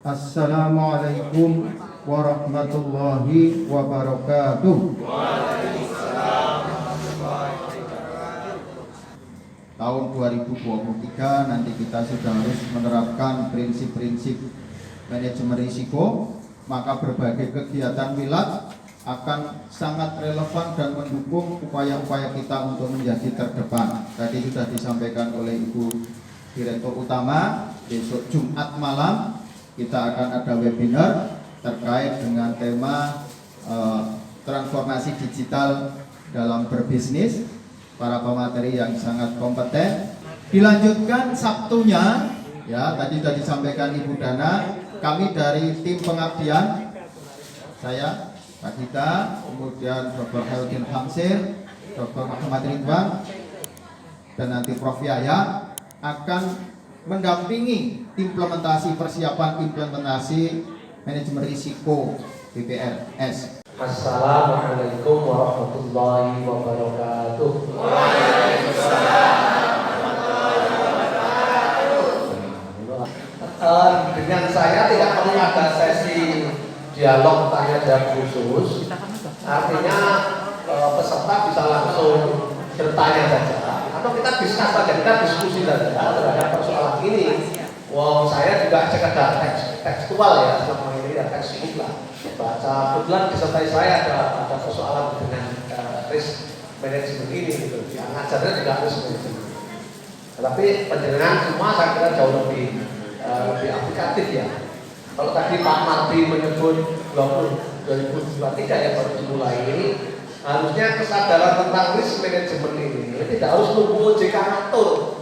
Assalamualaikum warahmatullahi wabarakatuh. Tahun 2023 nanti kita sudah harus menerapkan prinsip-prinsip manajemen risiko, maka berbagai kegiatan milad akan sangat relevan dan mendukung upaya-upaya kita untuk menjadi terdepan. Tadi sudah disampaikan oleh Ibu Direktur Utama, besok Jumat malam kita akan ada webinar terkait dengan tema transformasi digital dalam berbisnis. Para pemateri yang sangat kompeten. Dilanjutkan Sabtunya, ya tadi sudah disampaikan Ibu Dana, kami dari tim pengabdian, saya Pak Gita, kemudian Dr. Helgin Hamsir, Dr. Muhammad Ridwan, dan nanti Prof. Yaya akan mendampingi persiapan implementasi manajemen risiko BPRS. Assalamualaikum warahmatullahi wabarakatuh. Waalaikumsalam warahmatullahi wabarakatuh. Dengan saya tidak perlu ada sesi dialog tanya jawab khusus. Artinya peserta bisa langsung bertanya saja, atau kita diskus saja, kita diskusi saja terhadap persoalan ini. Wong saya juga sekedar tekstual ya, selama ini ya textbook lah. Baca, kebetulan disertai saya ada persoalan dengan risk management ini gitu. Yang ngajarnya juga risk management. Tapi penjelasan semua saya kira jauh lebih aplikatif ya. Kalau tadi Pak Marti menyebut 2023 yang baru dimulai ini, harusnya kesadaran tentang risk management ini tidak harus nunggu OJK ngatur.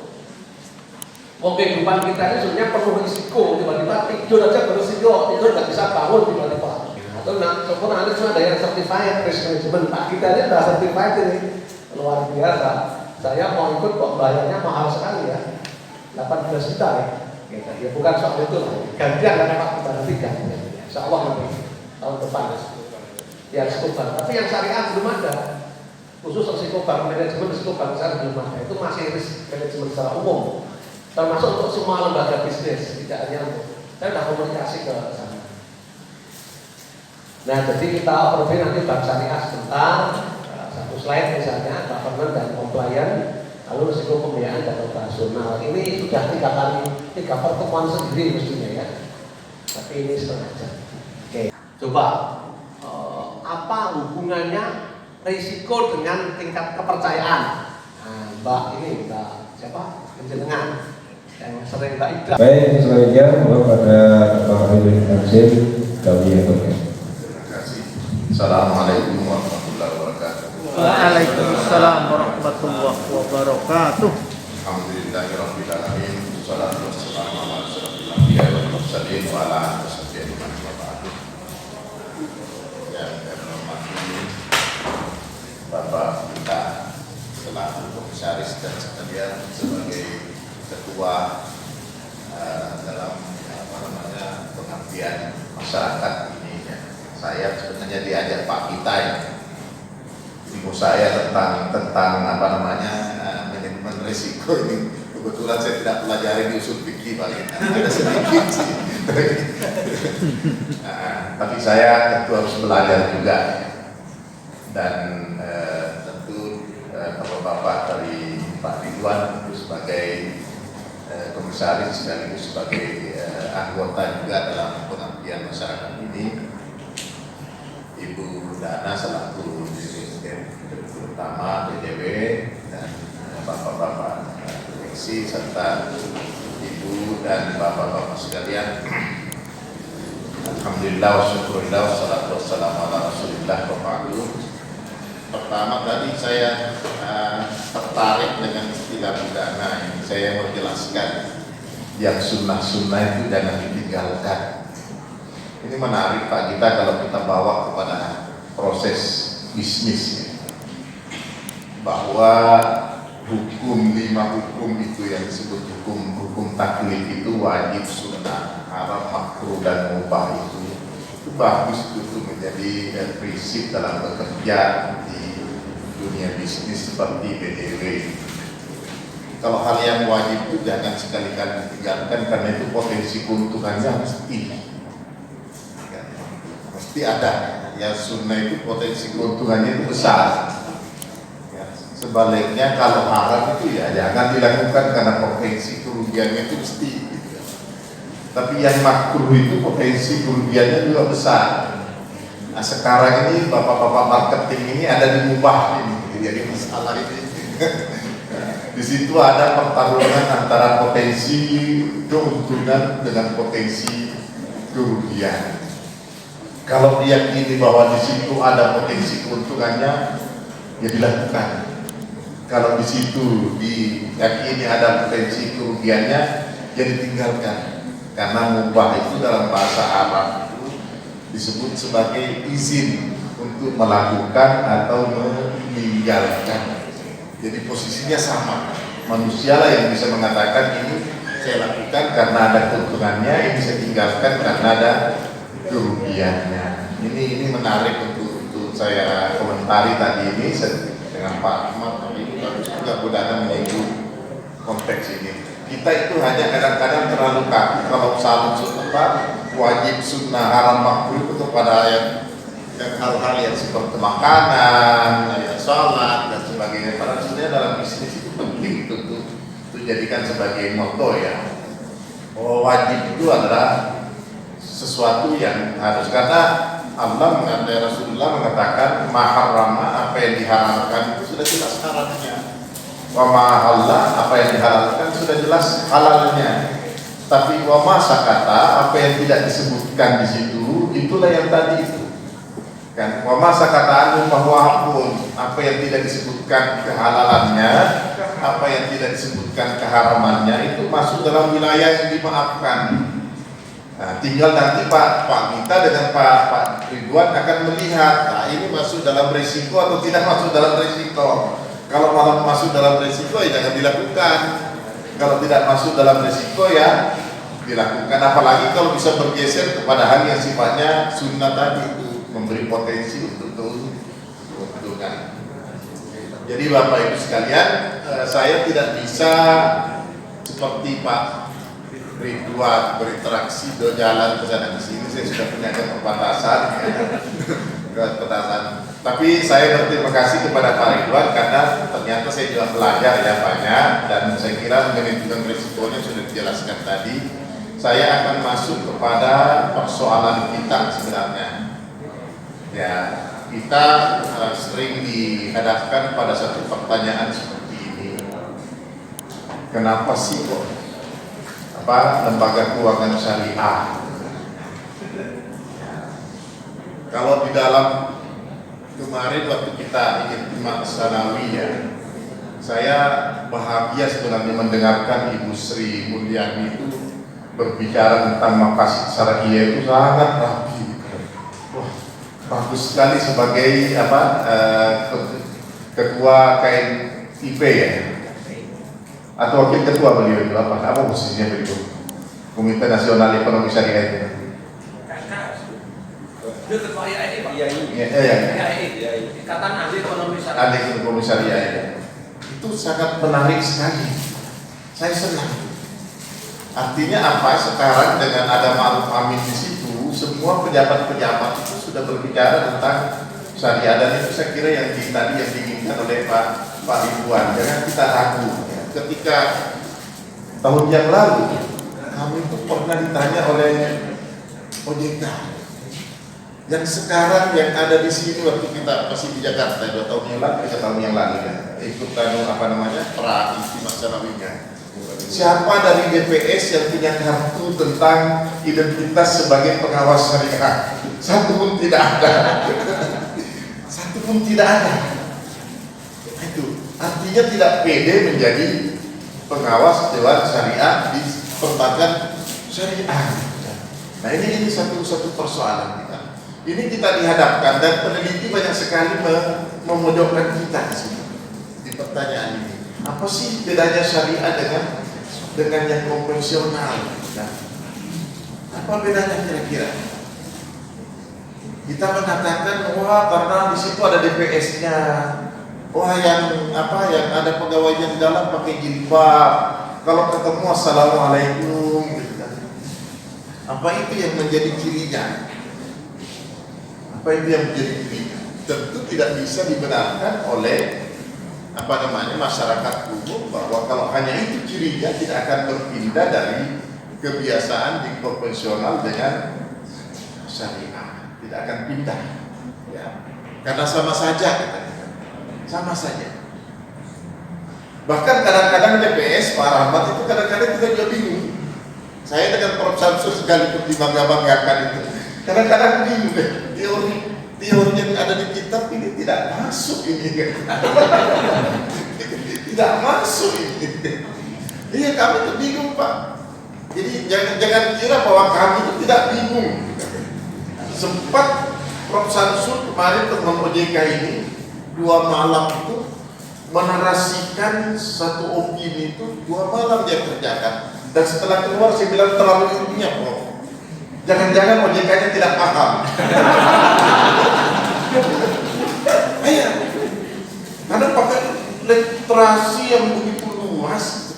Kehidupan kita ini sebenarnya penuh risiko, tiba-tiba tidur aja berisiko, tidur nggak bisa bangun tiba-tiba. Atau nanti cuma ada yang certified risk management, Pak kita ini sudah certified ini, luar biasa. Saya mau ikut kok bayarnya mahal sekali ya, 18 juta ya. Ya bukan soal itu lah, gantian karena Pak kita nanti gantian. Insya Allah nanti tahun depan ya risiko bank. Tapi yang syariah belum ada, khusus risiko bank manajemen, risiko bank syariah belum ada. Itu masih risk management secara umum. Termasuk untuk semua lembaga bisnis, tidak hanya untuk saya sudah komunikasi ke sana. Nah, jadi kita overview nanti bank syariah sebentar, satu slide misalnya governance dan compliance, lalu risiko pembiayaan dan operasional. Ini sudah 3 pertemuan sendiri mestinya ya, tapi ini setengah jam. Oke, coba apa hubungannya risiko dengan tingkat kepercayaan? Nah, Mbak siapa? Penjenengan yang sering Mbak Ida. Baik, selanjutnya kepada Pak Helgin Hamsir, kami yang berkata. Terima kasih. Assalamualaikum warahmatullahi wabarakatuh. Waalaikumsalam warahmatullahi wabarakatuh. Alhamdulillahirabbil alamin. Wassalatu wassalamu ala asyrofil anbiya'i wal mursalin wa ala alihi wa ba'du. Yang saya hormati Bapak kita selaku komisaris dan sekalian sebagai ketua dalam pengabdian masyarakat ini ya. Saya sebenarnya diajak Pak kita ya, ilmu saya tentang manajemen risiko ini kebetulan saya tidak pelajari di usul fikih Pak Gita, ada sedikit sih. Tapi saya tentu harus belajar juga dan tentu Bapak dari Pak Ridwan itu sebagai komisaris sekaligus sebagai anggota juga dalam pengabdian masyarakat ini, Ibu Dana selaku Direktur Utama BDW dan bapak-bapak direksi serta ibu dan bapak-bapak sekalian. Alhamdulillah wa syukurillah wassalatu wassalamu ala rasulillah wa ba'du. Pertama tadi saya tertarik dengan istilah budana ini. Saya mau jelaskan yang sunnah-sunnah itu jangan ditinggalkan. Ini menarik Pak kita kalau kita bawa kepada proses bisnis, bahwa hukum 5 hukum itu yang disebut hukum taklif itu wajib, sunnah, haram, makruh dan mubah itu bagus itu menjadi prinsip dalam bekerja di dunia bisnis seperti BDW. Kalau hal yang wajib itu jangan sekali-kali ditinggalkan karena itu potensi keuntungannya mesti mesti ada. Ya sunnah itu potensi keuntungannya itu besar. Ya, sebaliknya kalau haram itu ya jangan dilakukan karena potensi kerugiannya itu mesti. Tapi yang makruh itu potensi kerugiannya juga besar. Nah sekarang ini bapak-bapak marketing ini ada di mubah ini, jadi masalah ini. Di situ ada pertarungan antara potensi keuntungan dengan potensi kerugian. Kalau diyakini bahwa di situ ada potensi keuntungannya, ya dilakukan. Kalau di situ diyakini ada potensi kerugiannya, ya ditinggalkan. Karena mubah itu dalam bahasa Arab itu disebut sebagai izin untuk melakukan atau meninggalkan. Jadi posisinya sama. Manusia lah yang bisa mengatakan ini saya lakukan karena ada keuntungannya, ini saya tinggalkan karena ada kerugiannya. Ini menarik untuk saya komentari tadi ini dengan Pak Ahmad. Ini bagus juga mudah-mudahan menyinggung konteks ini. Kita itu hanya kadang-kadang terlalu kaku kalau salut wajib sunnah haram makruh itu kepada hal-hal yang seperti makanan, sholat dan sebagainya. Padahal sebenarnya dalam bisnis itu penting untuk jadikan sebagai moto ya. Wajib itu adalah sesuatu yang harus, karena Allah mengatakan, Rasulullah mengatakan maharrama, apa yang diharamkan itu sudah jelas haramnya. Wa mahalla, apa yang dihalalkan sudah jelas halalnya. Tapi wa ma sakata, apa yang tidak disebutkan di situ, itulah yang tadi itu. Kan wa ma sakata anu bahwa pun, apa yang tidak disebutkan kehalalannya, apa yang tidak disebutkan keharamannya itu masuk dalam wilayah yang dimaafkan. Nah, tinggal nanti Pak Mita dengan Pak Ridwan akan melihat, nah ini masuk dalam resiko atau tidak masuk dalam resiko. Kalau malah masuk dalam resiko ya jangan dilakukan. Kalau tidak masuk dalam resiko ya dilakukan. Apalagi kalau bisa bergeser kepada hal yang sifatnya sunnah tadi itu, memberi potensi untuk keuntungan. Jadi Bapak Ibu sekalian, saya tidak bisa seperti Pak Ridwan berinteraksi do jalan ke sana ke sini. Saya sudah punya keterbatasan. Tapi saya berterima kasih kepada Pak Ridwan karena ternyata saya juga belajar ya banyak, dan saya kira manajemen risikonya sudah dijelaskan tadi. Saya akan masuk kepada persoalan kita sebenarnya. Ya, kita sering dihadapkan pada satu pertanyaan seperti ini. Kenapa sih kok lembaga keuangan syariah? Kalau di dalam kemarin waktu kita Ijtima Sanawi ya, saya bahagia sebenarnya mendengarkan Ibu Sri Mulyani itu berbicara tentang maqasid syariah itu sangat rapi. Wah, bagus sekali sebagai ketua KNIP ya, atau wakil ketua beliau itu apa posisinya beliau? Komite Nasional Ekonomi Syariah itu. Dia ketua IAI Pak. IAI. Ikatan Ahli Ekonomi Syariah. Ahli Ekonomi Syariah itu sangat menarik sekali. Saya senang. Artinya apa? Sekarang dengan ada Ma'ruf Amin di situ, semua pejabat-pejabat itu sudah berbicara tentang syariah, dan itu saya kira yang tadi yang diinginkan oleh Pak Ridwan. Jangan kita ragu. Ya. Ketika tahun yang lalu kami itu pernah ditanya oleh OJK. Yang sekarang yang ada di sini waktu kita masih di Jakarta 2 tahun yang lalu, 3 tahun yang lalu ya, ikut pra Ijtima Sanawinya. Siapa dari DPS yang punya kartu tentang identitas sebagai pengawas syariah? Satu pun tidak ada. Satu pun tidak ada. Itu artinya tidak pede menjadi pengawas dewan syariah di perbankan syariah. Nah ini satu persoalan kita. Ini kita dihadapkan, dan peneliti banyak sekali memojokkan kita di sini di pertanyaan ini. Apa sih bedanya syariah dengan yang konvensional? Nah, apa bedanya kira-kira? Kita mengatakan wah karena di situ ada DPS-nya, wah yang ada pegawainya di dalam pakai jilbab, kalau ketemu assalamualaikum gitu kan. Apa itu yang menjadi cirinya? Apa itu yang menjadi curiga? Tentu tidak bisa dibenarkan oleh masyarakat umum bahwa kalau hanya itu cirinya tidak akan berpindah dari kebiasaan di konvensional dengan syariah, tidak akan pindah, ya. Karena sama saja, sama saja. Bahkan kadang-kadang DPS Pak Rahmat itu kadang-kadang kita juga bingung. Saya dengan Prof. Samsul sekalipun dibangga-banggakan itu, kadang-kadang bingung deh, teori yang ada di kitab ini tidak masuk ini. Tidak masuk ini. Iya, kami tuh bingung Pak. Jadi jangan kira bahwa kami itu tidak bingung. Sempat Prof. Samsul kemarin teman OJK ini 2 malam itu menarasikan satu opini itu 2 malam dia kerjakan. Dan setelah keluar saya bilang terlalu ilmiah Prof. Jangan-jangan OJK-nya tidak paham. Iya. Karena pakai literasi yang begitu luas.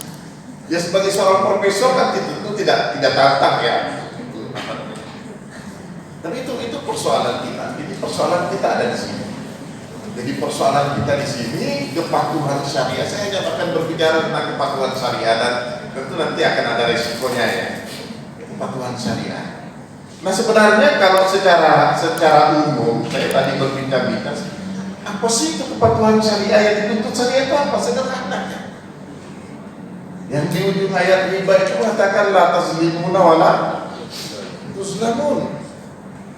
Ya sebagai seorang profesor kan itu tidak tantang ya. Tapi itu persoalan kita. Ini persoalan kita ada di sini. Jadi persoalan kita di sini kepatuhan syariah. Saya hanya akan berbicara tentang kepatuhan syariah dan tentu nanti akan ada resikonya ya. Kepatuhan syariah. Nah sebenarnya kalau secara umum saya tadi berbincang-bincang, apa sih itu kepatuhan syariah yang dituntut syariah itu apa? Sederhana ya. Yang di ujung ayat riba itu mengatakan la tazlimuna wala tuzlamun.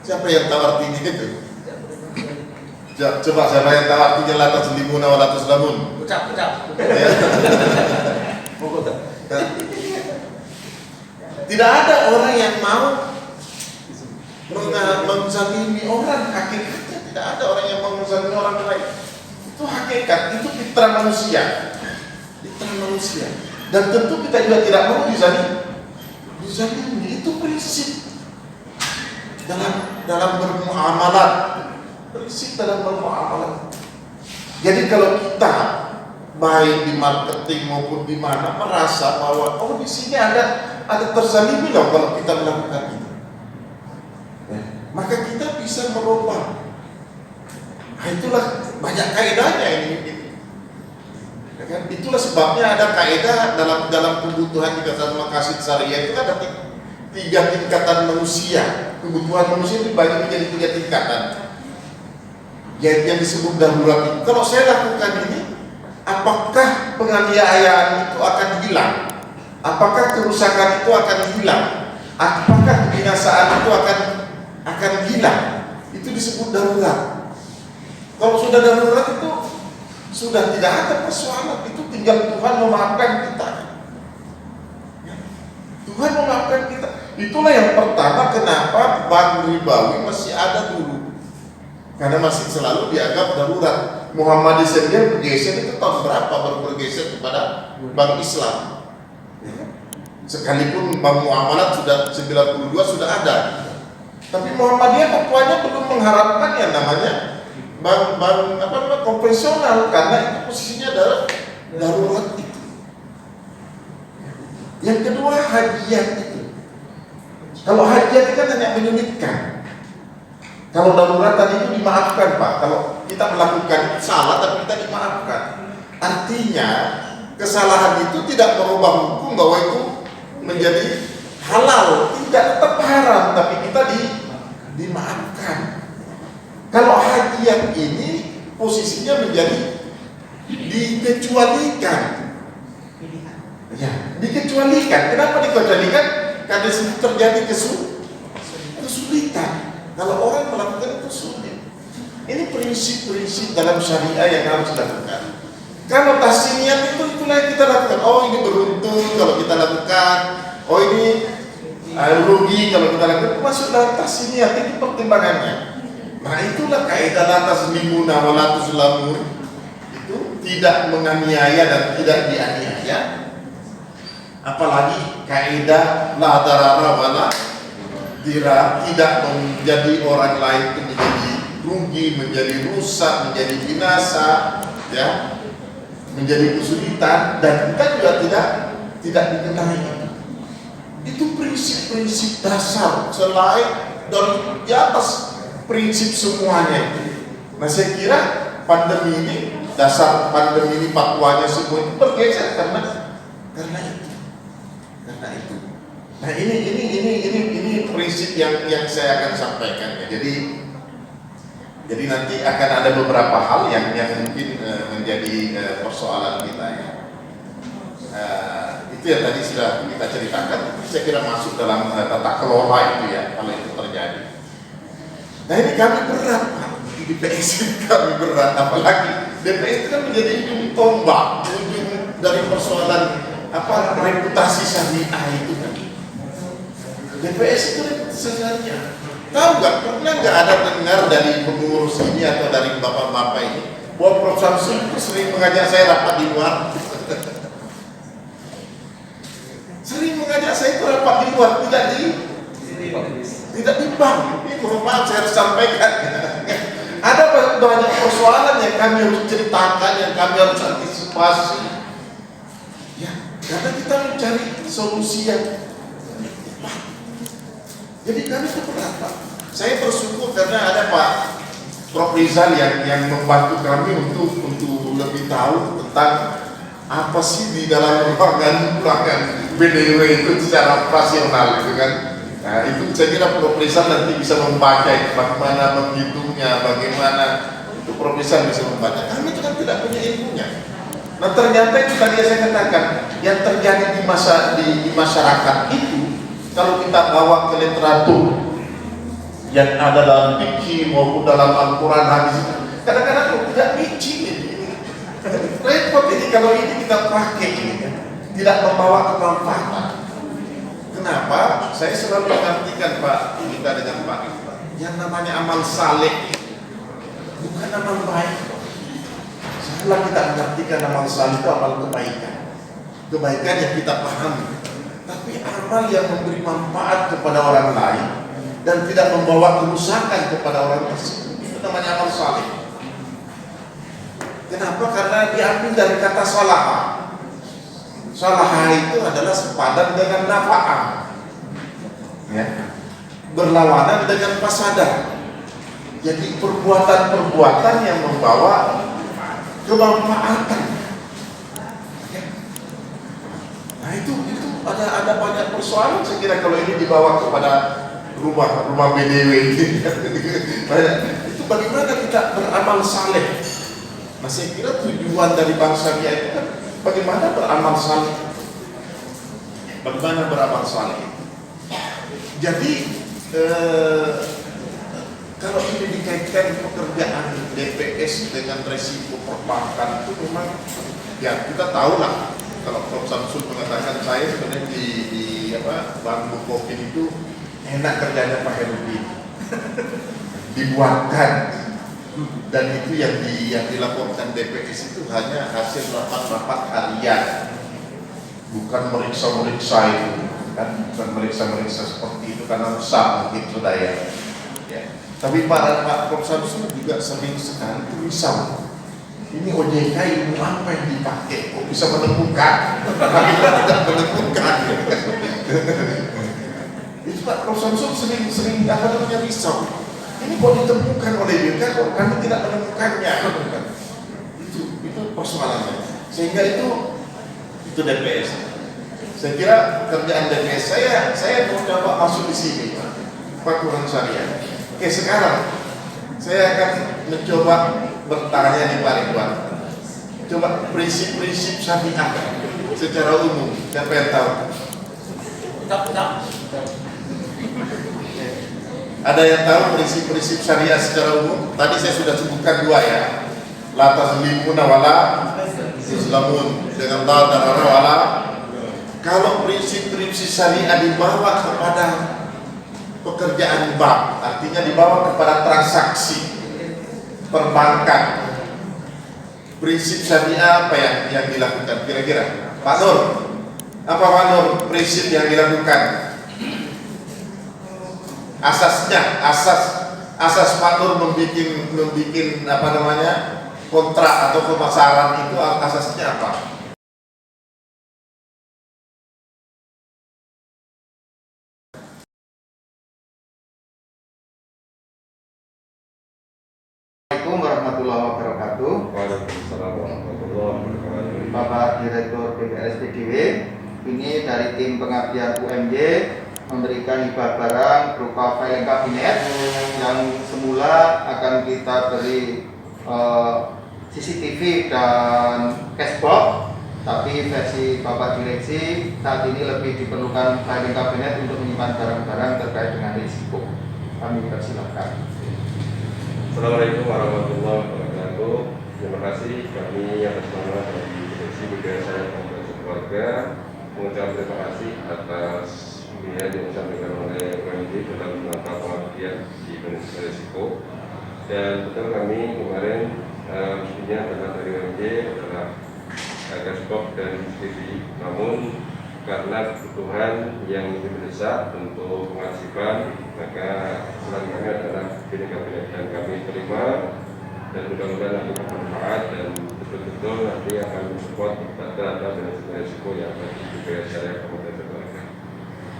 Siapa yang tahu artinya itu? Coba siapa yang tahu artinya la tazlimuna wala tuzlamun? Ucap. Tidak ada orang yang mau menzalimi orang, hakikatnya tidak ada orang yang mau menzalimi orang lain. Itu hakikat, itu fitrah manusia. Fitrah manusia. Dan tentu kita juga tidak mau dizalimi. Itu prinsip dalam bermuamalat. Prinsip dalam bermuamalat. Jadi kalau kita baik di marketing maupun di mana merasa bahwa di sini ada terzalimi loh kalau kita melakukan itu. Maka kita bisa merubah. Nah, itulah banyak kaidahnya ini. Ya kan? Itulah sebabnya ada kaidah dalam kebutuhan dikatakan maqasid syariah itu ada 3 tingkatan manusia. Kebutuhan manusia itu bagi menjadi 3 tingkatan. Yang disebut darurat. Kalau saya lakukan ini, apakah penganiayaan itu akan hilang? Apakah kerusakan itu akan hilang? Apakah kebinasaan itu akan hilang? Itu disebut darurat. Kalau sudah darurat itu sudah tidak ada persoalan, itu tinggal Tuhan memaafkan kita. Tuhan memaafkan kita. Itulah yang pertama kenapa bank ribawi masih ada dulu, karena masih selalu dianggap darurat. Muhammad sendiri bergeser itu tahun berapa baru bergeser kepada bank Islam? Sekalipun bank muamalat sudah 92 sudah ada. Tapi Muhammadiyah ketuanya belum mengharapkan yang namanya bank konvensional karena itu posisinya darurat itu. Yang kedua hajiyat itu. Kalau hajiyat itu kan hanya menyulitkan. Kalau darurat tadi itu dimaafkan Pak. Kalau kita melakukan salah tapi kita dimaafkan. Artinya kesalahan itu tidak merubah hukum bahwa itu menjadi halal, tidak tetap haram, tapi kita dimaafkan. Kalau hajiyat ini posisinya menjadi dikecualikan. Ya, dikecualikan. Kenapa dikecualikan? Karena terjadi kesulitan. Kalau orang melakukan itu sulit. Ini prinsip-prinsip dalam syariah yang harus dilakukan. Kalau tasniat itu itulah yang kita lakukan. Ini beruntung kalau kita lakukan. Ini rugi kalau kita lakukan. Masuk dalam tasniat, ini pertimbangannya. Nah itulah kaidah la tazlimuna wa la tuzlamun. Itu tidak menganiaya dan tidak dianiaya. Apalagi kaidah la darara wa la dirar, tidak menjadi orang lain itu menjadi rugi, menjadi rusak, menjadi binasa, ya, menjadi kesulitan, dan kita juga tidak dikenai. Itu prinsip-prinsip dasar selain dari di atas prinsip semuanya itu. Nah saya kira pandemi ini, dasar pandemi ini fatwanya semua itu bergeser karena itu. Nah ini prinsip yang saya akan sampaikan ya. Jadi nanti akan ada beberapa hal yang mungkin menjadi persoalan kita ya. Itu yang tadi sudah kita ceritakan, saya kira masuk dalam tata kelola itu ya kalau itu terjadi. Nah ini kami berat Pak, di DPS kami berat, apalagi DPS itu kan menjadi ujung tombak, ujung dari persoalan reputasi syariah itu kan. DPS itu reputasi syariah. Tahu nggak, pernah nggak ada dengar dari pengurus ini atau dari bapak-bapak ini bahwa Prof. Samsul itu sering mengajak saya rapat di luar. Sering mengajak saya itu rapat di luar, tidak di bank. Ini mohon maaf saya harus sampaikan. Ada banyak persoalan yang kami harus ceritakan, yang kami harus antisipasi. Ya, karena kita mencari solusi yang tepat. Jadi kami itu berapa? Saya bersyukur karena ada Pak Prof. Rizal yang membantu kami untuk lebih tahu tentang apa sih di dalam ruangan BDW itu secara operasional gitu kan. Nah itu saya kira Prof. Rizal nanti bisa membaca bagaimana menghitungnya, bagaimana itu Prof. Rizal bisa membaca. Kami itu kan tidak punya ilmunya. Nah ternyata itu tadi saya katakan yang terjadi di masyarakat itu kalau kita bawa ke literatur yang ada dalam fikih maupun dalam Al-Quran hadis, kadang-kadang tidak licin ini. Repot ini kalau ini kita pakai ini kan, tidak membawa kemanfaatan. Kenapa? Saya selalu mengartikan Pak kita dengan Pak Iqbal, yang namanya amal saleh bukan amal baik. Salah kita mengartikan amal saleh itu amal kebaikan yang kita pahami. Tapi amal yang memberi manfaat kepada orang lain dan tidak membawa kerusakan kepada orang tersebut, itu namanya amal saleh. Kenapa? Karena diambil dari kata salaha. Salaha itu adalah sepadan dengan nafa'ah, ya, berlawanan dengan fasadah. Jadi perbuatan-perbuatan yang membawa kemanfaatan. Nah itu ada banyak persoalan. Saya kira kalau ini dibawa kepada rumah BDW ini, itu bagaimana kita beramal saleh. Nah saya kira tujuan dari bangsa kita itu kan bagaimana beramal saleh. Bagaimana beramal saleh. Jadi kalau ini dikaitkan pekerjaan DPS dengan resiko perbankan itu memang ya kita tahu lah. Kalau Prof. Samsul mengatakan saya sebenarnya di Bank Bukopin itu enak kerjanya Pak Herudin, dibuatkan, dan itu yang dilaporkan DPS itu hanya hasil rapat-rapat harian, bukan meriksa itu kan, bukan meriksa seperti itu karena rusak mungkin sudah ya. Tapi Pak Prof. Samsul juga sering sekali itu risau. Ini OJK ilmu apa yang dipakai? Kok bisa menemukan? Kami tidak menemukan. Itu Pak Prof. Samsul sering risau. Ini kok ditemukan oleh BK, kok kami tidak menemukannya? Itu persoalannya. Sehingga itu DPS. Saya kira kerjaan DPS saya mau coba masuk di sini, Pak Quran Syariah. Oke, sekarang saya akan mencoba bertanya di Pak Ridwan. Coba prinsip-prinsip syariah secara umum, siapa yang tahu? Ada yang tahu prinsip-prinsip syariah secara umum? Tadi saya sudah sebutkan dua ya. La tazlimuna wala tuzlamun, dengan la darara wala. Kalau prinsip-prinsip syariah dibawa kepada pekerjaan bank, artinya dibawa kepada transaksi perbankan, prinsip syariah apa yang dilakukan kira-kira? Pak Nur, apa Pak Nur prinsip yang dilakukan? Asasnya, asas Pak Nur membuat kontrak atau pemasaran itu asasnya apa? warahmatullahi wabarakatuh. Waalaikumsalam warahmatullahi wabarakatuh. Bapak Direktur BPSPDW, ini dari tim pengabdian UMY memberikan hibah barang berupa filing kabinet yang semula akan kita beri CCTV dan cashbox, tapi versi Bapak Direksi saat ini lebih diperlukan filing kabinet untuk menyimpan barang-barang terkait dengan risiko. Kami persilakan. Assalamualaikum warahmatullahi wabarakatuh. Terima kasih kami atas nama dari Direksi Budaya Saya Foundasi Keluarga mengucapkan terima kasih atas pilihan yang disampaikan oleh UMJ dalam rangka pengabdian di manajemen risiko. Dan betul kami kemarin mestinya adalah dari UMJ adalah cashbox dan CCTV. Namun karena kebutuhan yang lebih mendesak untuk pengasipan, maka usulan kami adalah bilik kabinet dan kami terima dan mudah-mudahan nanti bermanfaat dan betul-betul nanti akan mensupport data-data dan risiko yang ada di budaya syariah Kabupaten Keluarga.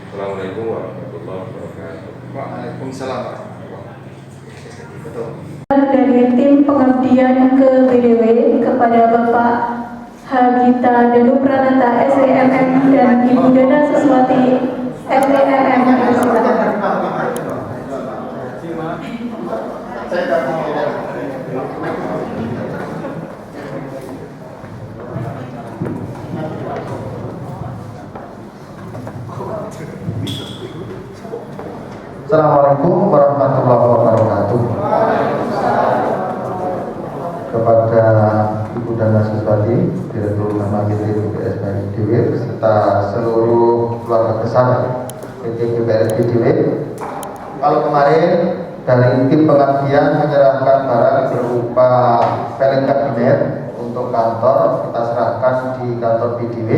Assalamualaikum warahmatullahi wabarakatuh. Waalaikumsalam warahmatullahi wabarakatuh. Betul. Dari tim pengabdian ke BDW kepada Bapak Hagita Danu Pranata SEMM dan Ibu Dana Suswati SEMM. Assalamualaikum warahmatullahi wabarakatuh. Kepada Ibu Dana Suswati, Direktur Utama PT BPSPDW serta seluruh keluarga besar PT BPSPDW. Kalau kemarin dari tim pengabdian menyerahkan barang berupa filing kabinet untuk kantor, kita serahkan di kantor BDW.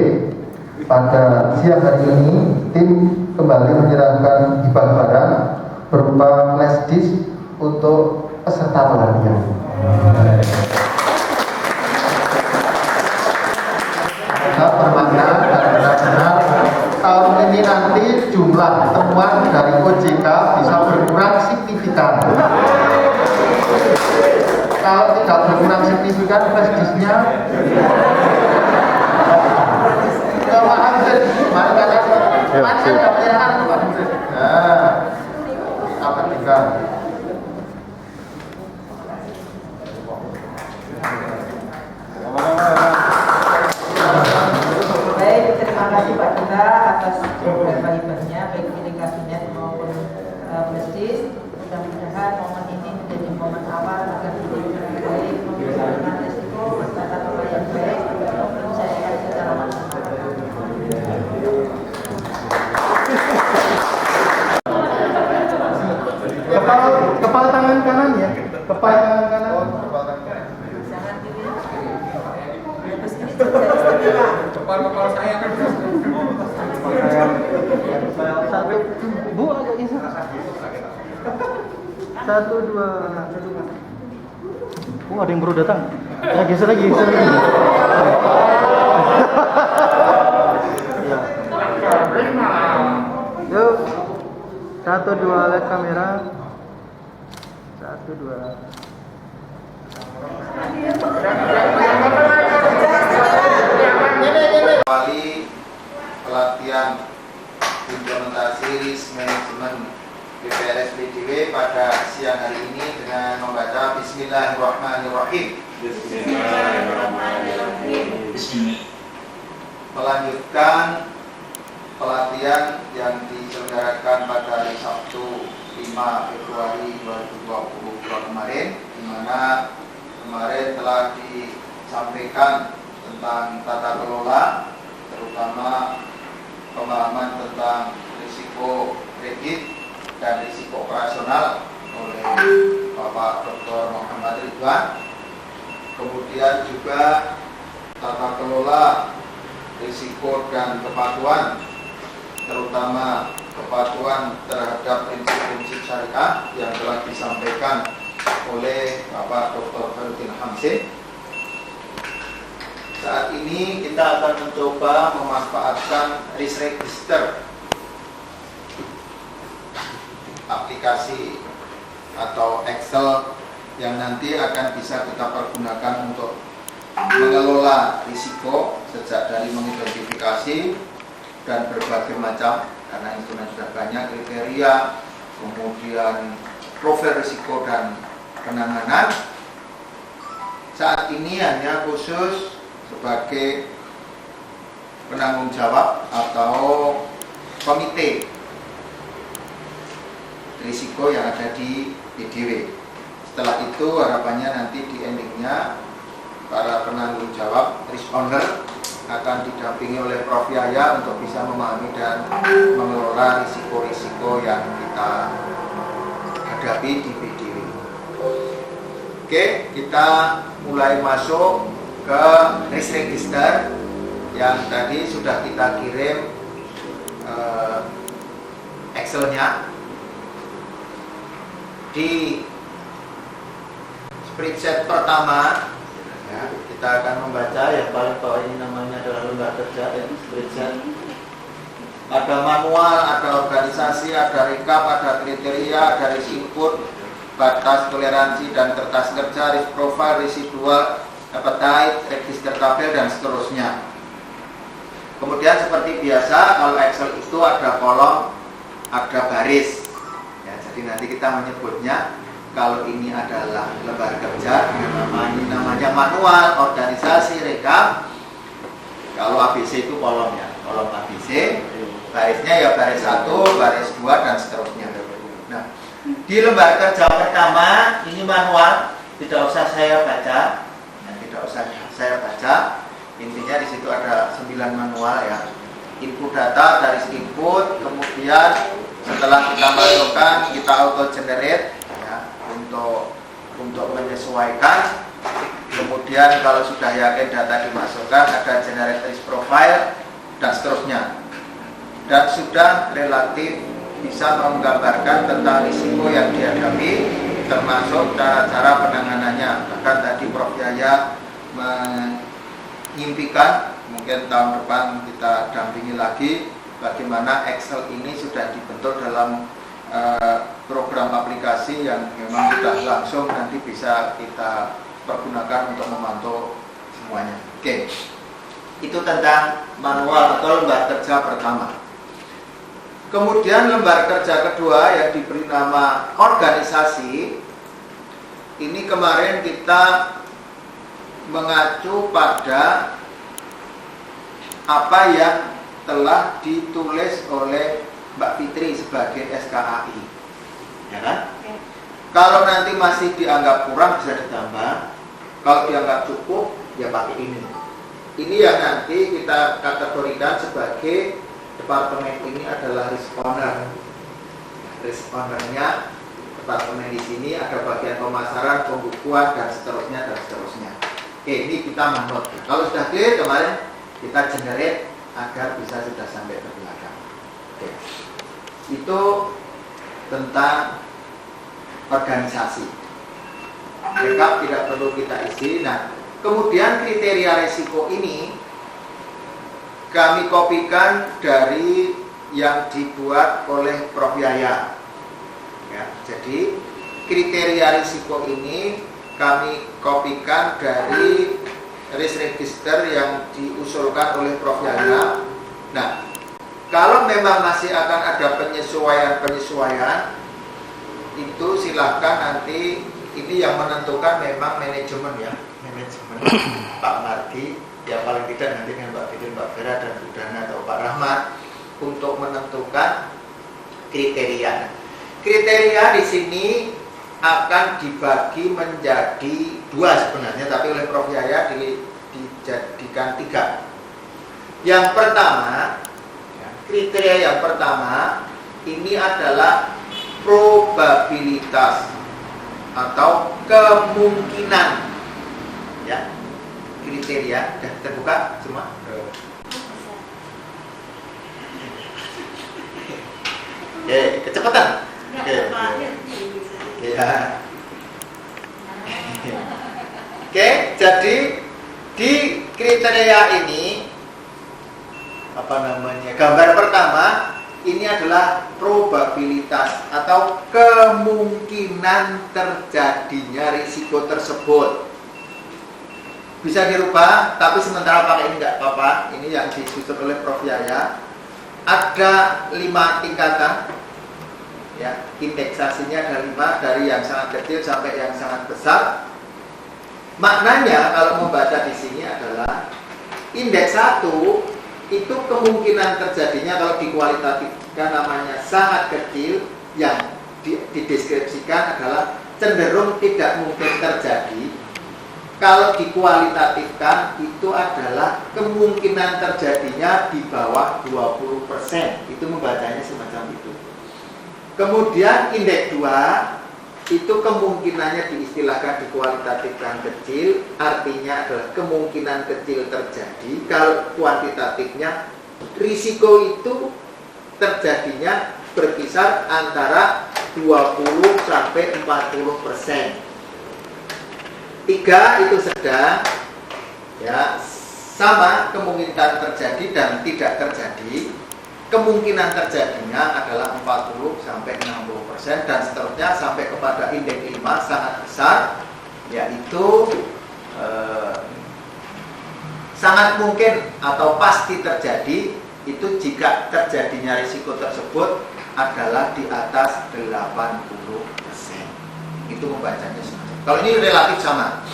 Pada siang hari ini tim kembali menyerahkan hibah barang berupa flash disk untuk peserta pelatihan. Kita bermakna dan benar-benar tahun ini nanti jumlah temuan dari OJK bisa berkurang signifikan. Kalau tidak berkurang signifikan flash disknya Baik, terima kasih Pak Dura atas hibah-hibahnya baik di kabinet maupun prestis. Mudah-mudahan momen ini menjadi momen awal agar menjadi lebih baik, mengurangi risiko, tata kelola yang baik, menyelesaikan secara maksimal. Kepala tangan kanan ya, kepala tangan kanan. Jangan kiri. Terus ini istimewa. Kepala saya kan. Satu, Bu agak geser. Satu, dua. Oh, ada yang baru datang. Ya, geser lagi, geser lagi. Ya. Yuk, satu, dua, lihat kamera. Satu, dua. Kembali pelatihan implementasi risk management BPSPDW pada siang hari ini dengan membaca Bismillahirrahmanirrahim. Melanjutkan pelatihan yang diselenggarakan pada hari Sabtu 5 Februari 2022 kemarin, di mana kemarin telah disampaikan tentang tata kelola, terutama pemahaman tentang risiko kredit dan risiko operasional oleh Bapak Dr. Muhammad Ridwan. Kemudian juga tata kelola risiko dan kepatuhan, terutama kepatuhan terhadap prinsip-prinsip syariah yang telah disampaikan oleh Bapak Dr. Farudin Hamzin. Saat ini kita akan mencoba memanfaatkan risk register, aplikasi atau Excel yang nanti akan bisa kita pergunakan untuk mengelola risiko, sejak dari mengidentifikasi dan berbagai macam, karena instrumen sudah banyak, kriteria, kemudian profil risiko dan penanganan. Saat ini hanya khusus sebagai penanggung jawab atau komite risiko yang ada di BDW. Setelah itu harapannya nanti di endingnya para penanggung jawab risk owner akan didampingi oleh Prof Yaya untuk bisa memahami dan mengelola risiko-risiko yang kita hadapi di BDW. Oke, kita mulai masuk ke risk register yang tadi sudah kita kirim Excel-nya. Di spreadsheet pertama ya, kita akan membaca yang paling bawah ini namanya adalah lembar kerja spreadsheet. Ada manual, ada organisasi, ada recap, ada kriteria, ada risk input, batas toleransi dan kertas kerja, risk profile, residual, appetite, register tabel dan seterusnya. Kemudian seperti biasa kalau Excel itu ada kolom, ada baris. Ya, jadi nanti kita menyebutnya kalau ini adalah lembar kerja, namanya manual, organisasi, rekap. Kalau ABC itu kolomnya, kolom ABC, barisnya ya baris 1, baris 2 dan seterusnya. Nah, di lembar kerja pertama ini manual, tidak usah saya baca, tidak usah saya baca. Intinya di situ ada 9 manual ya. Input data, garis input, kemudian setelah kita masukkan kita auto generate ya, untuk menyesuaikan. Kemudian kalau sudah yakin data dimasukkan ada generate risk profile dan seterusnya. Dan sudah relatif bisa menggambarkan tentang risiko yang dihadapi termasuk cara-cara penanganannya. Bahkan tadi Prof Yaya mengimpikan mungkin tahun depan kita dampingi lagi bagaimana Excel ini sudah dibentuk dalam program aplikasi yang memang sudah langsung nanti bisa kita pergunakan untuk memantau semuanya. Oke, itu tentang manual atau lembar kerja pertama. Kemudian lembar kerja kedua yang diberi nama organisasi, ini kemarin kita mengacu pada apa yang telah ditulis oleh Mbak Fitri sebagai SKAI, ya kan? Kalau nanti masih dianggap kurang bisa ditambah, kalau dianggap cukup ya pakai ini. Ini yang nanti kita kategorikan sebagai departemen ini adalah risk owner. Risk ownernya departemen di sini ada bagian pemasaran, pembukuan dan seterusnya dan seterusnya. Oke, ini kita manut. Kalau sudah clear kemarin kita generate agar bisa sudah sampai ke belakang. Oke. Itu tentang organisasi. Rekap tidak perlu kita isi. Nah, kemudian kriteria risiko ini kami kopikan dari yang dibuat oleh Prof Yaya. Ya, jadi kriteria risiko ini kami kopikan dari risk register yang diusulkan oleh Prof Yaya. Nah, kalau memang masih akan ada penyesuaian-penyesuaian, itu silahkan nanti ini yang menentukan memang manajemen ya, manajemen Pak Mardi. Ya paling tidak nanti dengan Mbak Fitri, Mbak Vera dan Bu Dana atau Pak Rahmat untuk menentukan kriteria. Kriteria di sini akan dibagi menjadi 2 sebenarnya, tapi oleh Prof Yaya dijadikan 3. Yang pertama, kriteria yang pertama ini adalah probabilitas atau kemungkinan ya. Kriteria dan terbuka semua. Oke, kecepatan. Oke. Ya. Oke, jadi di kriteria ini apa namanya? Gambar pertama ini adalah probabilitas atau kemungkinan terjadinya risiko tersebut. Bisa dirubah, tapi sementara pakai ini nggak apa-apa. Ini yang disusun oleh Prof. Yaya. Ada 5 tingkatan, ya, indeksasinya ada 5, dari yang sangat kecil sampai yang sangat besar. Maknanya kalau membaca di sini adalah indeks 1 itu kemungkinan terjadinya kalau dikualitatifkan namanya sangat kecil, yang dideskripsikan adalah cenderung tidak mungkin terjadi. Kalau dikualitatifkan itu adalah kemungkinan terjadinya di bawah 20%. Itu membacanya semacam itu. Kemudian indeks 2 itu kemungkinannya diistilahkan dikualitatifkan kecil, artinya adalah kemungkinan kecil terjadi. Kalau kuantitatifnya, risiko itu terjadinya berkisar antara 20 sampai 40%. 3 itu sedang, ya, sama kemungkinan terjadi dan tidak terjadi. Kemungkinan terjadinya adalah 40 sampai 60% dan seterusnya sampai kepada indeks 5 sangat besar, yaitu sangat mungkin atau pasti terjadi itu jika terjadinya risiko tersebut adalah di atas 80%. Itu membacanya semacam. Kalau ini relatif sama.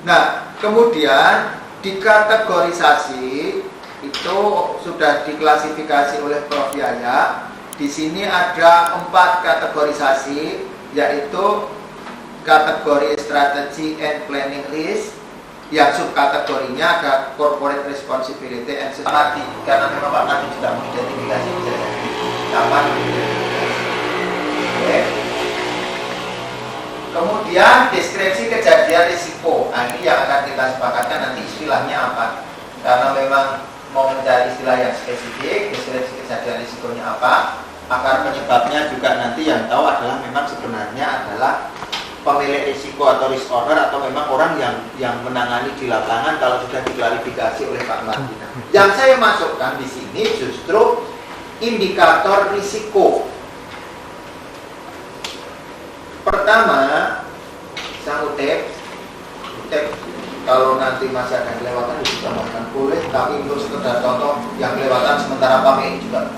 Nah, kemudian dikategorisasi itu sudah diklasifikasi oleh Prof. Yaya. Di sini ada 4 kategorisasi, yaitu kategori strategi and planning risk, yang subkategorinya ada corporate responsibility and sustainability. Karena memang Pak Nadi juga mengidentifikasi apa. Oke. Kemudian deskripsi kejadian risiko. Nah, ini yang akan kita sepakatkan nanti istilahnya apa. Karena memang mau mencari istilah yang spesifik, deskripsi kejadian risikonya apa, akar penyebabnya juga nanti yang tahu adalah memang sebenarnya adalah pemilik risiko atau risk owner atau memang orang yang menangani di lapangan kalau sudah diklarifikasi oleh Pak Martina. Yang saya masukkan di sini justru indikator risiko. Pertama, sang utep kalau nanti masih ada kelewatan bisa makan boleh, tapi untuk sekedar contoh yang kelewatan sementara pakai ini juga.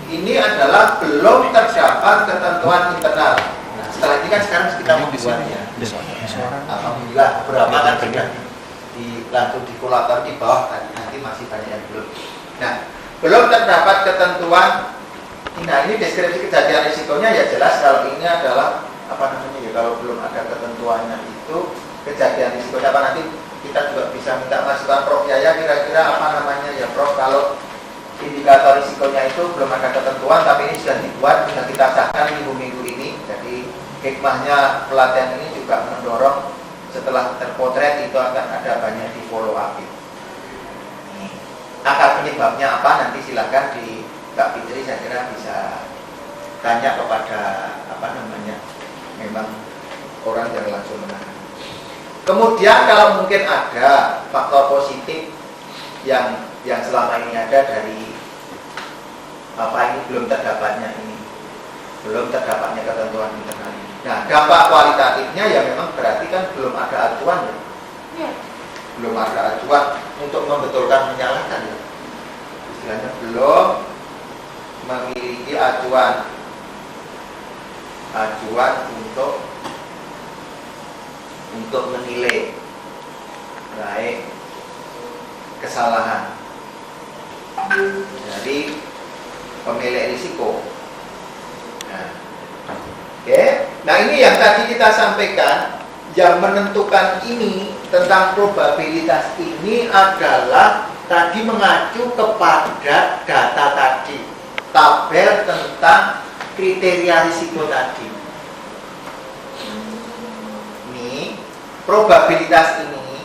Ini adalah belum terdapat ketentuan internal. Nah, setelah ini kan sekarang kita membuatnya. Alhamdulillah berapa kan sudah langsung dikolator di bawah, nanti masih banyak yang belum. Nah, belum terdapat ketentuan. Nah, ini deskripsi kejadian risikonya ya jelas kalau ini adalah apa namanya ya, kalau belum ada ketentuannya itu kejadian risikonya apa, nanti kita juga bisa minta masukan Prof. Yaya kira-kira apa namanya ya Prof, kalau indikator risikonya itu belum ada ketentuan tapi ini sudah dibuat, sudah kita sahkan minggu-minggu ini. Jadi hikmahnya pelatihan ini juga mendorong setelah terpotret itu akan ada banyak di follow up. Akar penyebabnya apa nanti silakan di Kak Fitri, saya kira bisa tanya kepada apa namanya memang orang yang langsung menangani. Kemudian kalau mungkin ada faktor positif yang selama ini ada dari apa ini belum terdapatnya ketentuan internal ini. Nah, dampak kualitatifnya ya memang berarti kan belum ada acuan ya. Belum ada acuan untuk membetulkan menyalahkan ya. Istilahnya belum memiliki acuan untuk menilai baik kesalahan dari pemilik risiko. Nah, oke. Nah, ini yang tadi kita sampaikan, yang menentukan ini tentang probabilitas ini adalah tadi mengacu kepada data tadi, tabel tentang kriteria risiko tadi. Ini probabilitas ini.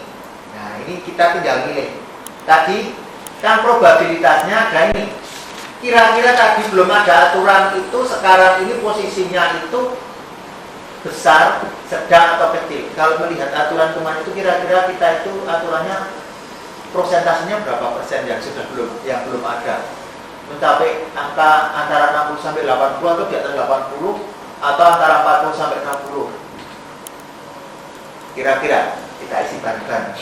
Nah, ini kita tinggal milih. Tadi kan probabilitasnya ada ini. Kira-kira tadi belum ada aturan itu, sekarang ini posisinya itu besar, sedang atau kecil. Kalau melihat aturan kemarin itu kira-kira kita itu aturannya prosentasenya berapa persen yang belum ada. mencapai angka antara 60 sampai 80 atau di atas 80 atau antara 40 sampai 60. Kira-kira kita isi bareng-bareng.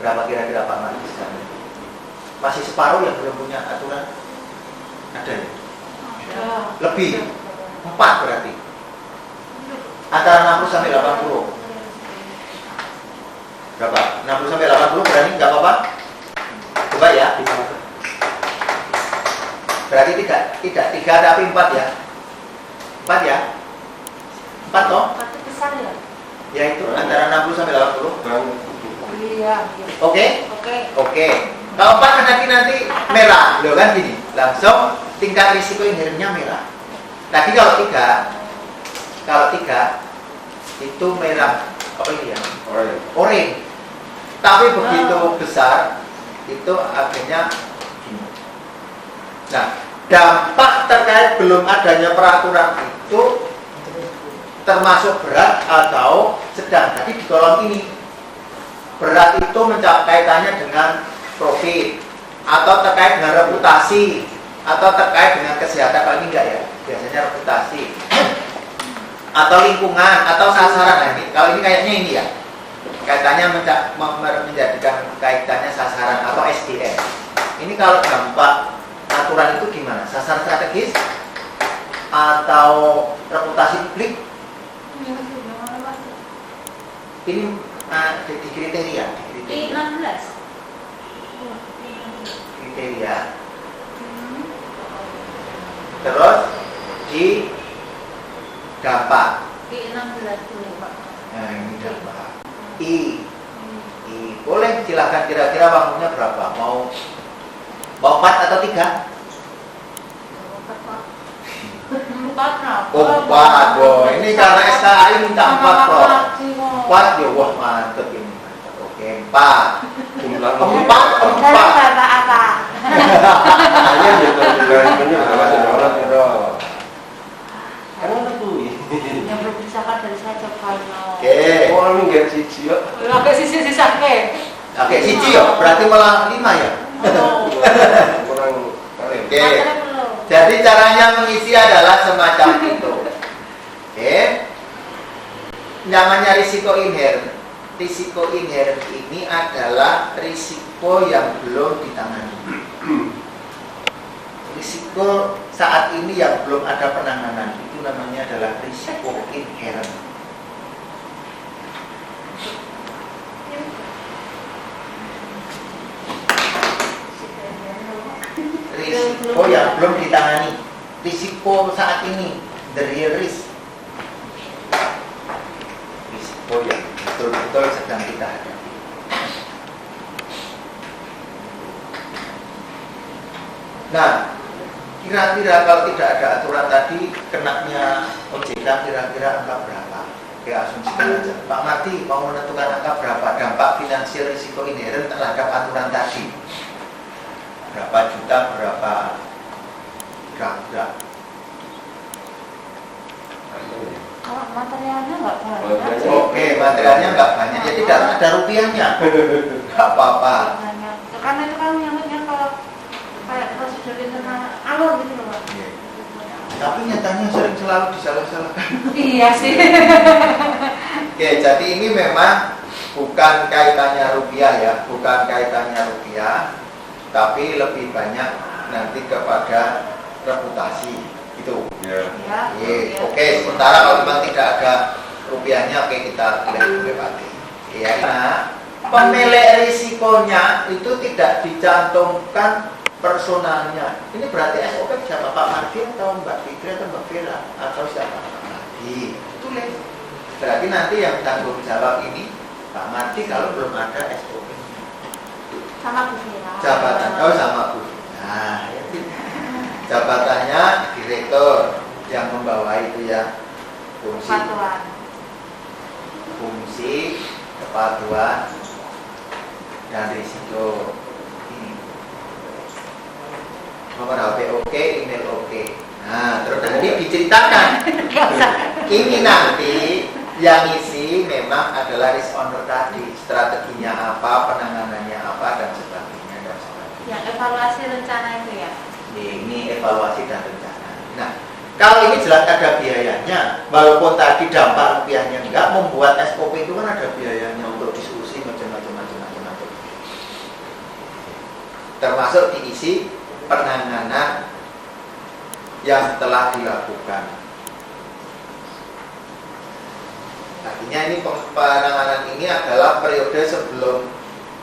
Berapa kira-kira Pak Mardi sekarang? Masih separuh yang belum punya aturan? Ada ya? Lebih 4 berarti. Antara 60 sampai 80. Berapa? 60 sampai 80 berani nggak apa-apa? Coba ya. Berarti tidak 3 tapi 4 ya. 4 ya? 4 toh? 4 besar ya? Ya itu antara 60 sampai 80. Iya. Oke? Oke. Kalau 4 nanti merah, loh kan gini. Langsung tingkat risiko inherentnya merah. Tadi kalau 3 itu merah apa ini ya? Orange. Tapi begitu besar itu akhirnya gini. Nah, dampak terkait belum adanya peraturan itu termasuk berat atau sedang. Jadi di kolom ini berat itu mencapai kaitannya dengan profit atau terkait dengan reputasi atau terkait dengan kesehatan. Kalau ini enggak ya, biasanya reputasi atau lingkungan atau sasaran. Nah, ini kalau ini kayaknya ini ya, kaitannya menjadikan kaitannya sasaran atau SDM. Ini kalau dampak aturan itu gimana? Sasaran strategis atau reputasi publik? Ini di kriteria. Di 16. Kriteria. Terus di dampak. Di 16 dulu Pak. Nah ini dampak. I. Boleh silahkan kira-kira bangunnya berapa? Mau 4 atau 3? 4. Oh 4, boh. Ini karena SKI minta 4 bro. 4 ya, wah mantep ini. Oke 4. 4. Kata apa? Hanya betul-betul orang itu. Yang belum dipisahkan dari saya coba. Oke. Orang enggak siji kok. Agak sisa ke. Oke, siji ya. Berarti malah 5 ya. Kurang kali. Oke. Jadi caranya mengisi adalah semacam itu. Oke. Namanya risiko inherent. Risiko inherent ini adalah risiko yang belum ditangani. Risiko saat ini yang belum ada penanganan itu namanya adalah risiko inherent. Risiko yang belum ditangani, risiko saat ini, the real risk, risiko yang betul-betul sedang kita hadapi. Nah, kira-kira kalau tidak ada aturan tadi, kenaknya OJK kira-kira angka berapa? Oke, asumsikan aja. Pak Mardi mau menentukan angka berapa dampak finansial risiko inherent terhadap aturan tadi? Berapa juta, berapa gram? Kalau materialnya nggak banyak. Oke, materialnya nggak banyak, jadi tidak ada rupiahnya. Nggak apa-apa. Karena itu kan yang kalau kayak prosedur internal alur gitu loh Pak. Tapi nyatanya sering selalu disalah-salahkan. Iya sih. Oke, jadi ini memang bukan kaitannya rupiah ya, bukan kaitannya rupiah, tapi lebih banyak nanti kepada reputasi gitu. Oke, sementara kalau memang tidak ada rupiahnya, oke kita tidak lewati. Ya, nah, penilai risikonya itu tidak dicantumkan personalnya. Ini berarti SOP siapa, Pak Mardi atau Mbak Fitri atau Mbak Vera atau siapa? Pak Mardi. Tulis. Berarti nanti yang tanggung jawab ini Pak Mardi kalau belum ada SOP. Sama Bu Vera. Jabatan sama Bu. Nah, jabatannya direktur yang membawa itu ya fungsi kepatuhan dan risiko. Ini nomor HP oke, email oke. Nah, terus nanti diceritakan. Ini nanti yang isi memang adalah risk owner tadi, strateginya apa, penanganannya apa dan sebagainya. Yang evaluasi rencana itu ya. Ini evaluasi dan rencana. Nah, kalau ini jelas ada biayanya, walaupun tadi dampak rupiahnya enggak, membuat SOP itu kan ada biayanya untuk diskusi macam-macam. Termasuk diisi penanganan yang telah dilakukan. Artinya ini penanganan ini adalah periode sebelum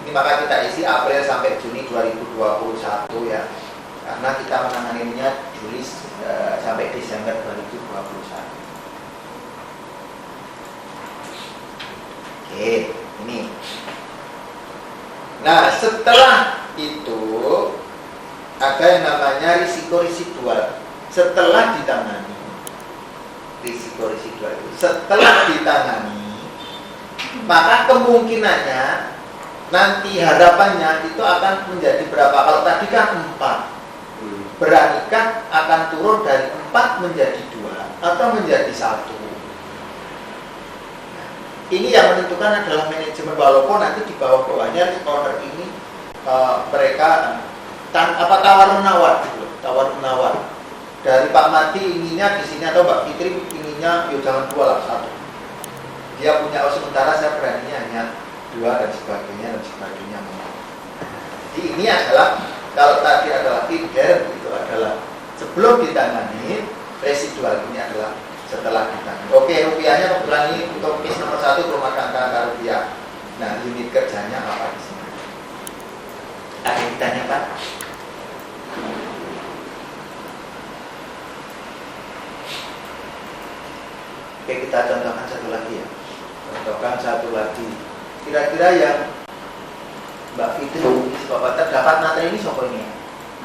ini, maka kita isi April sampai Juni 2021 ya. Karena kita menanganinya Juli sampai Desember 2021. Oke, ini. Nah, setelah itu ada yang namanya risiko residual. Setelah ditangani, risiko residual itu setelah ditangani, maka kemungkinannya nanti harapannya itu akan menjadi berapa? Kalau tadi kan 4, beranikah akan turun dari 4 menjadi 2 atau menjadi 1? Ini yang menentukan adalah manajemen, walaupun nanti di bawah-bawahnya owner ini mereka tawar-menawar gitu, tawar-menawar. Dari Pak Mati inginnya di sini atau Mbak Fitri inginnya yuk jangan 2 lah, 1. Dia punya sementara saya beraninya hanya 2 dan sebagainya. Jadi ini adalah, kalau tadi adalah feeder, itu adalah sebelum ditangani, residual ini adalah setelah ditangani. Oke, rupiahnya kebetulan ini untuk case nomor 1 rumah tangga rupiah. Nah, unit kerjanya apa di sini? Ada yang ditanya Pak? Oke, kita contohkan satu lagi ya. Kira-kira yang Mbak Fitri, Bapak terdapat materi ini siapa ini ya?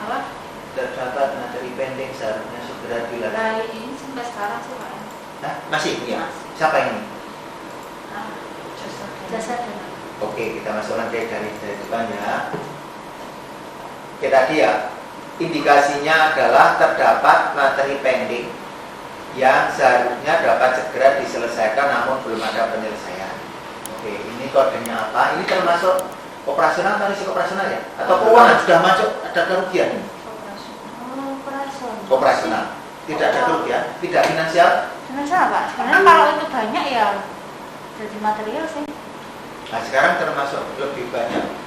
Apa? Terdapat materi pending seharusnya segera dilakukan. Nah, ini sampai sekarang sih Pak. Nah, masih ya? Siapa ini? Jasa dana. Oke, kita masukkan dari depan ya. Oke, tadi ya, indikasinya adalah terdapat materi pending yang seharusnya dapat segera diselesaikan namun belum ada penyelesaian. Oke, ini kodenya apa? Ini termasuk operasional atau risiko operasional ya? Atau keuangan sudah masuk ada kerugian? Operasional. Tidak ada kerugian, tidak finansial. Finansial Pak. Sebenarnya kalau itu banyak ya jadi material sih. Nah, sekarang termasuk lebih banyak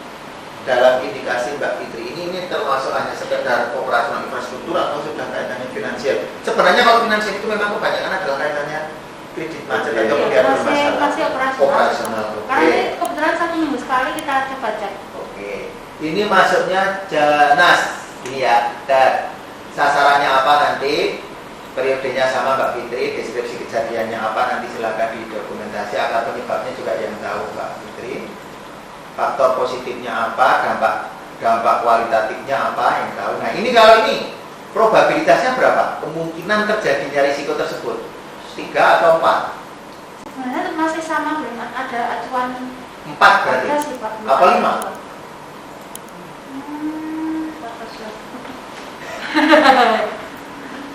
dalam indikasi Mbak Fitri ini termasuk hanya sekedar operasional infrastruktur atau sudah kaitannya finansial. Sebenarnya kalau finansial itu memang kebanyakan adalah kaitannya kredit macet atau kemudian bermasalah. Masih operasional. Karena ini kebetulan 1 minggu sekali kita coba cek. Oke. Ini masuknya Janas. Ini ya. Dan sasarannya apa nanti? Periodenya sama Mbak Fitri, deskripsi kejadiannya apa nanti silakan didokumentasi. Akar penyebabnya juga yang tahu Mbak Fitri. Faktor positifnya apa, dampak kualitatifnya apa yang tahu. Nah, ini kalau ini probabilitasnya berapa? Kemungkinan terjadinya risiko tersebut 3 atau 4? Sebenarnya masih sama, belum ada acuan 4 berarti? Sih, Pak. Apa 5?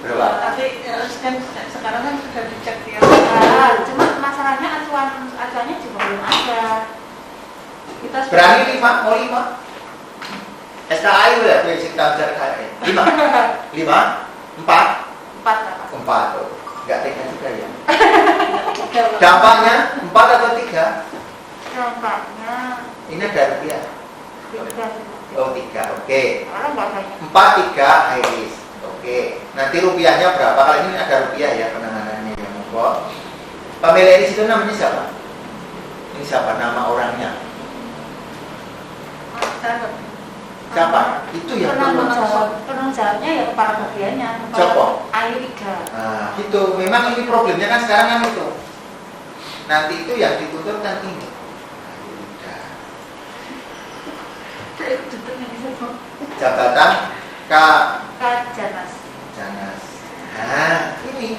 Berapa? Tapi kan sekarang kan sudah dicek ya. Cuma masalahnya acuannya juga belum ada. Kita berani 5, mau 5? SKI itu ya, prinsip tanggung KI 5? 5? 4? 4 enggak tega juga ya? Dampaknya 4 atau 3? Dampaknya ini ada rupiah? 3. Oh 3, oke. 4, 3 high risk. Oke, nanti rupiahnya berapa? Kali ini ada rupiah ya penanganannya ya, monggo. Pemilik risk itu namanya siapa? Ini siapa nama orangnya? Siapa? Itu ya penanggung jawabnya ya kepala bagiannya. Siapa? AI3. Nah, itu memang ini problemnya kan sekarang kan itu. Nanti itu yang dituntut kan ini. Jabatan Janas. Nah, ini.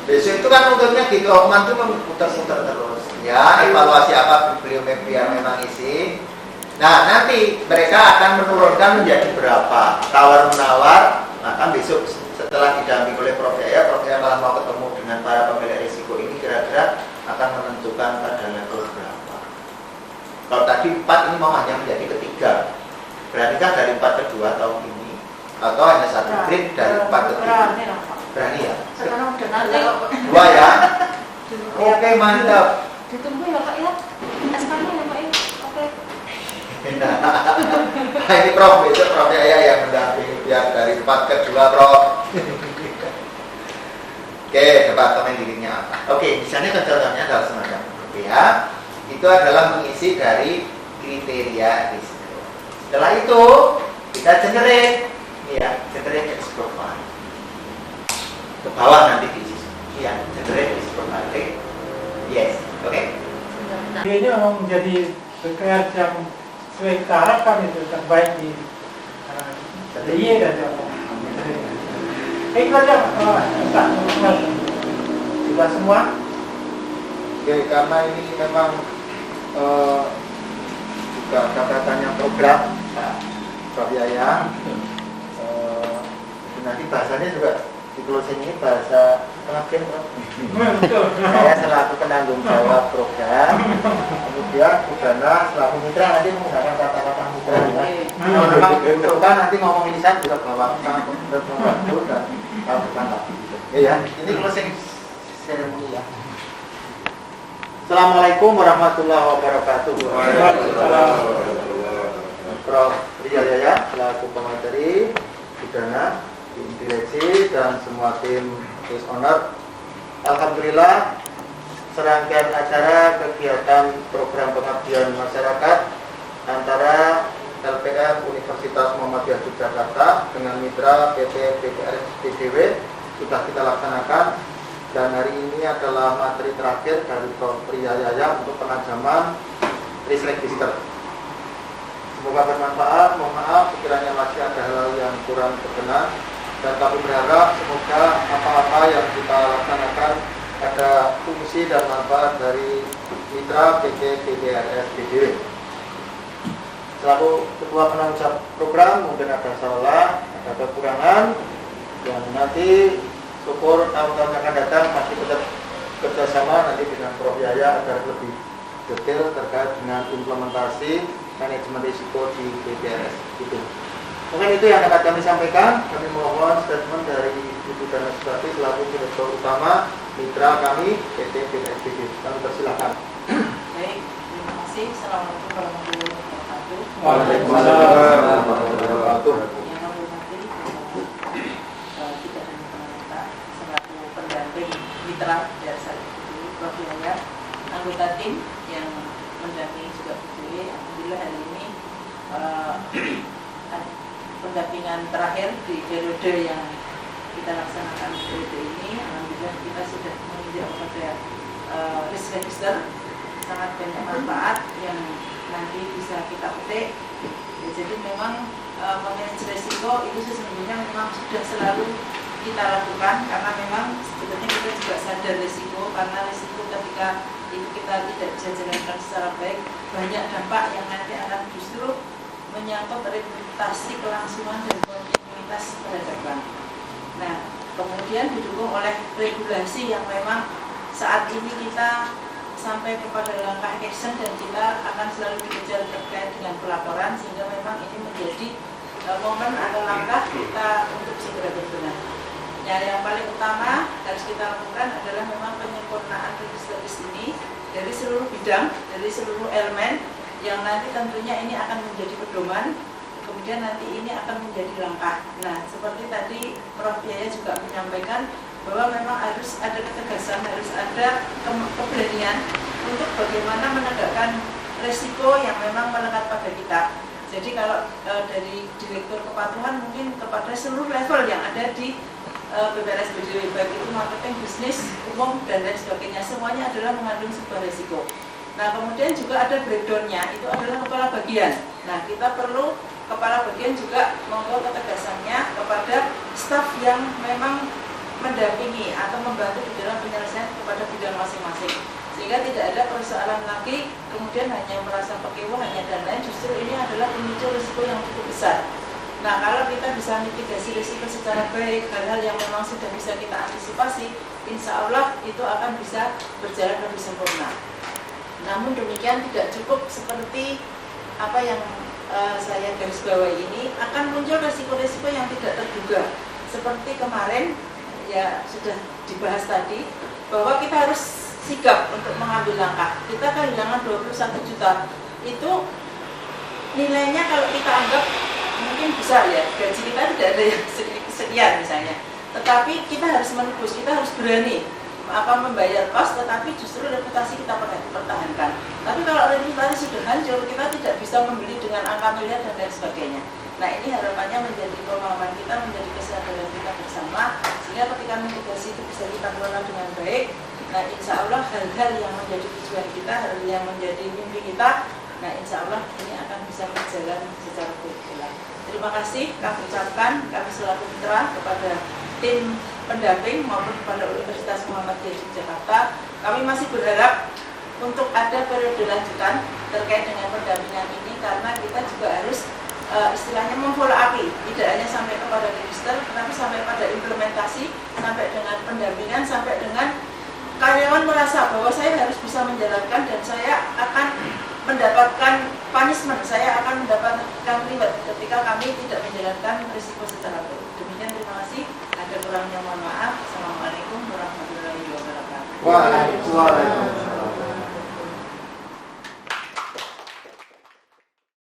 Besok itu kan nuntutnya gitu, Oman itu memutar-mutar terus. Ya, evaluasi apa beliau biar memang isi. Nah, nanti mereka akan menurunkan menjadi berapa tawar-menawar. Maka besok setelah didampingi oleh Prof. Yaya malah mau ketemu dengan para pemilik risiko ini kira-kira akan menentukan pada level berapa. Kalau tadi 4 ini mau hanya menjadi ketiga. Beranikah dari 4 ke 2 tahun ini atau hanya satu grade dari 4 ke 3? Berani lah Pak. Berani ya? Sekarang udah nanti 2 ya? Oke, mantap. ditunggu ya Pak ya. SK-nya ya Pak ya. Oke. Nah, ini Prof, besok Prof Yaya yang mendampingi biar dari 4 ke 2 Prof. Oke, departemen dirinya apa? Oke, misalnya contohnya adalah semacam itu ya. Itu adalah mengisi dari kriteria risiko. Setelah itu kita generate, ya, generate risk profile. Ke bawah nanti di sini, ya, generate risk profile. Oke, yes, oke. Ini memang menjadi BPR yang sesuai kita harapkan itu terbaik di DIY dan Jawa. Itu aja, sudah semua. Oke, karena ini memang juga kata-katanya program Prof Yaya, nanti bahasanya juga di closing ini bahasa pengabdian Prof. Saya selaku penanggung jawab program, kemudian Budana selaku mitra nanti menggunakan kata-kata mitra ya. Kalau memang program nanti ngomong ini saya juga bawa untuk membantu dan lakukan lagi. Ya, ini closing seremoni ya. Assalamualaikum warahmatullahi wabarakatuh. Prof Ria Yaya selaku pemateri Budana, tim direksi dan semua tim case owner. Alhamdulillah serangkaian acara kegiatan program pengabdian masyarakat antara LPM Universitas Muhammadiyah Yogyakarta dengan mitra PT BPRS BDW sudah kita laksanakan, dan hari ini adalah materi terakhir dari Prof Ria Yaya untuk penajaman risk register. Semoga bermanfaat. Mohon maaf sekiranya masih ada hal yang kurang berkenan, dan kami berharap semoga apa-apa yang kita laksanakan ada fungsi dan manfaat dari mitra PT BPRS BDW. Selaku ketua penanggung program, mungkin ada salah, ada kekurangan, yang nanti syukur tahun-tahun yang akan datang masih tetap kerjasama nanti dengan Prof Yaya agar lebih detail terkait dengan implementasi manajemen risiko di BPRS itu. Mungkin itu yang dapat kami sampaikan. Kami mohon statement dari Ibu Dana Sugati selaku direktur utama mitra kami PT BPSBD. Kami persilahkan. Baik, terima kasih. Assalamualaikum warahmatullahi wabarakatuh. Waalaikumsalam warahmatullahi wabarakatuh. Yang kami hormati tidak hanya pemerintah selaku pendamping mitra dari saya Prof Yaya, anggota tim yang mendampingi juga BDW. Alhamdulillah hari ini pendampingan terakhir di periode yang kita laksanakan periode ini. Alhamdulillah kita sudah menginjak pada risk register, sangat banyak manfaat yang nanti bisa kita petik. Ya, jadi memang memanage risiko itu sesungguhnya memang sudah selalu kita lakukan, karena memang sebetulnya kita juga sadar risiko, karena risiko ketika itu kita tidak bisa jalankan secara baik, banyak dampak yang nanti akan justru menyangkut reputasi, kelangsungan dan kontinuitas terhadap bank. Nah, kemudian didukung oleh regulasi yang memang saat ini kita sampai kepada langkah action, dan kita akan selalu dikejar terkait dengan pelaporan, sehingga memang ini menjadi momen atau langkah kita untuk segera berbenah. Yang paling utama harus kita lakukan adalah memang penyempurnaan register ini dari seluruh bidang, dari seluruh elemen, yang nanti tentunya ini akan menjadi pedoman, kemudian nanti ini akan menjadi langkah. Nah, seperti tadi Prof Yaya juga menyampaikan bahwa memang harus ada ketegasan, harus ada keberanian untuk bagaimana menegakkan resiko yang memang melekat pada kita. Jadi kalau dari direktur kepatuhan mungkin kepada seluruh level yang ada di BPRS BDW, baik itu marketing, bisnis, umum, dan lain sebagainya, semuanya adalah mengandung sebuah resiko. Nah, kemudian juga ada breakdown-nya, itu adalah kepala bagian. Nah, kita perlu kepala bagian juga membawa ketegasannya kepada staf yang memang mendampingi atau membantu di dalam penyelesaian kepada bidang masing-masing, sehingga tidak ada persoalan lagi kemudian hanya merasa pekewo hanya dan lain. Justru ini adalah pemicu risiko yang cukup besar. Nah, kalau kita bisa mitigasi risiko secara baik, hal-hal yang memang sudah bisa kita antisipasi, insya Allah itu akan bisa berjalan lebih sempurna. Namun demikian tidak cukup seperti apa yang saya garis bawahi ini akan muncul resiko-resiko yang tidak terduga. Seperti kemarin ya sudah dibahas tadi bahwa kita harus sigap untuk mengambil langkah. Kita kehilangan 21 juta. Itu nilainya kalau kita anggap mungkin besar ya, gaji kita tidak ada yang sekian misalnya. Tetapi kita harus menebus, kita harus berani membayar kos, tetapi justru reputasi kita pertahankan. Tapi kalau reputasi sudah hancur, kita tidak bisa membeli dengan angka miliar dan lain sebagainya. Nah ini harapannya menjadi pemahaman kita, menjadi kesadaran kita bersama, sehingga ketika mitigasi itu bisa kita kelola dengan baik. Nah insya Allah hal-hal yang menjadi tujuan kita, hal yang menjadi mimpi kita, nah insya Allah ini akan bisa berjalan secara baik. Terima kasih kami ucapkan, kami selaku mitra kepada tim pendamping maupun kepada Universitas Muhammadiyah Yogyakarta. Kami masih berharap untuk ada periode lanjutan terkait dengan pendampingan ini, karena kita juga harus istilahnya memfollow up, tidak hanya sampai kepada register, tetapi sampai pada implementasi, sampai dengan pendampingan, sampai dengan karyawan merasa bahwa saya harus bisa menjalankan dan saya akan mendapatkan punishment, saya akan mendapatkan reward ketika kami tidak menjalankan risiko secara baik. Demikian, terima kasih. Ada kurangnya mohon maaf. Assalamualaikum warahmatullahi wabarakatuh. Waalaikumsalam.